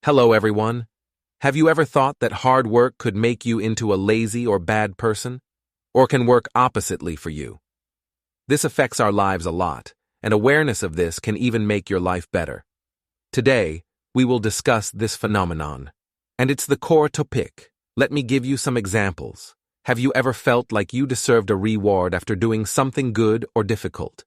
Hello, everyone. Have you ever thought that hard work could make you into a lazy or bad person? Or can work oppositely for you? This affects our lives a lot, and awareness of this can even make your life better. Today, we will discuss this phenomenon, and it's the core topic. Let me give you some examples. Have you ever felt like you deserved a reward after doing something good or difficult?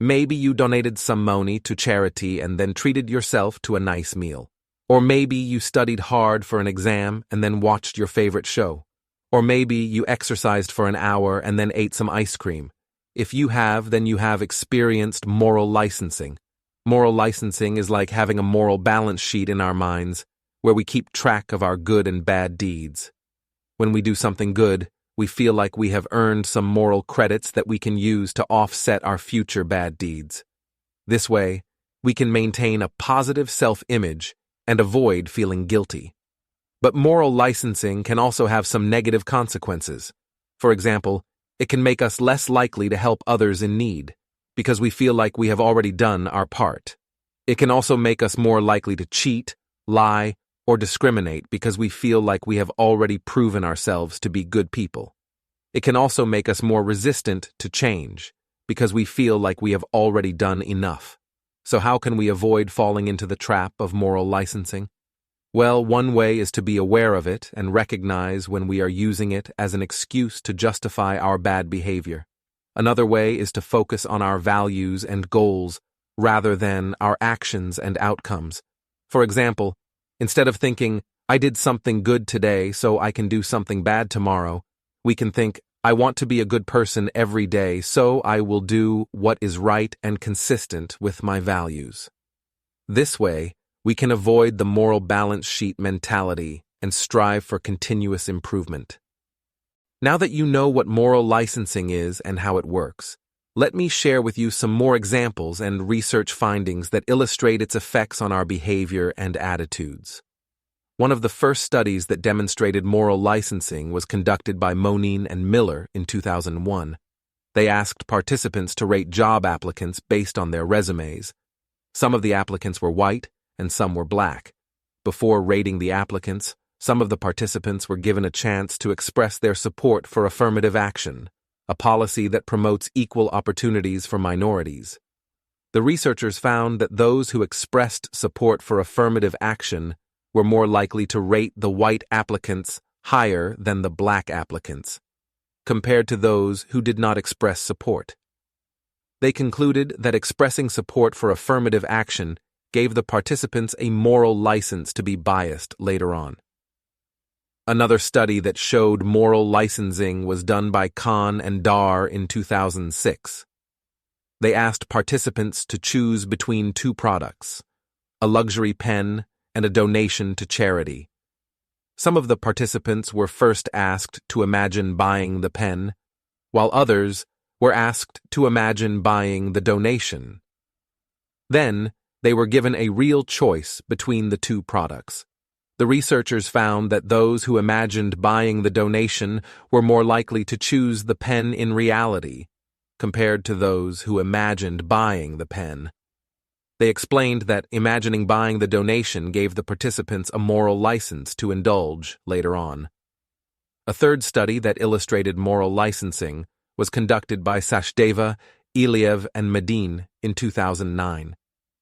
Maybe you donated some money to charity and then treated yourself to a nice meal. Or maybe you studied hard for an exam and then watched your favorite show. Or maybe you exercised for an hour and then ate some ice cream. If you have, then you have experienced moral licensing. Moral licensing is like having a moral balance sheet in our minds, where we keep track of our good and bad deeds. When we do something good, we feel like we have earned some moral credits that we can use to offset our future bad deeds. This way, we can maintain a positive self-image and avoid feeling guilty. But moral licensing can also have some negative consequences. For example, it can make us less likely to help others in need, because we feel like we have already done our part. It can also make us more likely to cheat, lie, or discriminate because we feel like we have already proven ourselves to be good people. It can also make us more resistant to change because we feel like we have already done enough. So how can we avoid falling into the trap of moral licensing? Well, one way is to be aware of it and recognize when we are using it as an excuse to justify our bad behavior. Another way is to focus on our values and goals rather than our actions and outcomes. For example, instead of thinking, I did something good today so I can do something bad tomorrow, we can think, I want to be a good person every day so I will do what is right and consistent with my values. This way, we can avoid the moral balance sheet mentality and strive for continuous improvement. Now that you know what moral licensing is and how it works, let me share with you some more examples and research findings that illustrate its effects on our behavior and attitudes. One of the first studies that demonstrated moral licensing was conducted by Monine and Miller in 2001. They asked participants to rate job applicants based on their resumes. Some of the applicants were white and some were black. Before rating the applicants, some of the participants were given a chance to express their support for affirmative action, a policy that promotes equal opportunities for minorities. The researchers found that those who expressed support for affirmative action were more likely to rate the white applicants higher than the black applicants, compared to those who did not express support. They concluded that expressing support for affirmative action gave the participants a moral license to be biased later on. Another study that showed moral licensing was done by Khan and Dar in 2006. They asked participants to choose between two products, a luxury pen and a donation to charity. Some of the participants were first asked to imagine buying the pen, while others were asked to imagine buying the donation. Then, they were given a real choice between the two products. The researchers found that those who imagined buying the donation were more likely to choose the pen in reality, compared to those who imagined buying the pen. They explained that imagining buying the donation gave the participants a moral license to indulge later on. A third study that illustrated moral licensing was conducted by Sachdeva, Iliev, and Medin in 2009.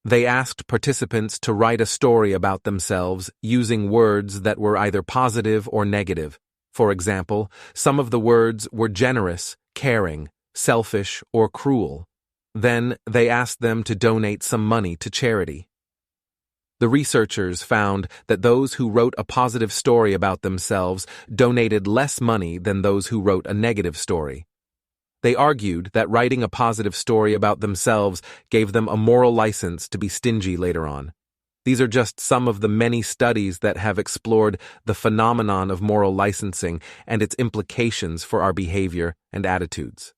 They asked participants to write a story about themselves using words that were either positive or negative. For example, some of the words were generous, caring, selfish, or cruel. Then they asked them to donate some money to charity. The researchers found that those who wrote a positive story about themselves donated less money than those who wrote a negative story. They argued that writing a positive story about themselves gave them a moral license to be stingy later on. These are just some of the many studies that have explored the phenomenon of moral licensing and its implications for our behavior and attitudes.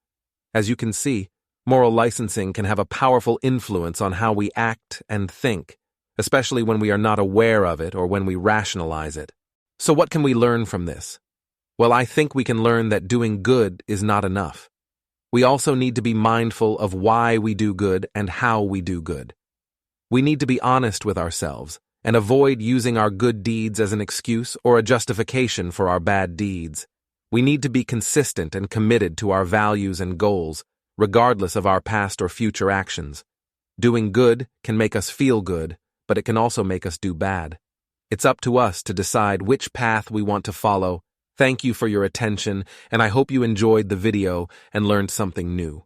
As you can see, moral licensing can have a powerful influence on how we act and think, especially when we are not aware of it or when we rationalize it. So what can we learn from this? Well, I think we can learn that doing good is not enough. We also need to be mindful of why we do good and how we do good. We need to be honest with ourselves and avoid using our good deeds as an excuse or a justification for our bad deeds. We need to be consistent and committed to our values and goals, regardless of our past or future actions. Doing good can make us feel good, but it can also make us do bad. It's up to us to decide which path we want to follow. Thank you for your attention, and I hope you enjoyed the video and learned something new.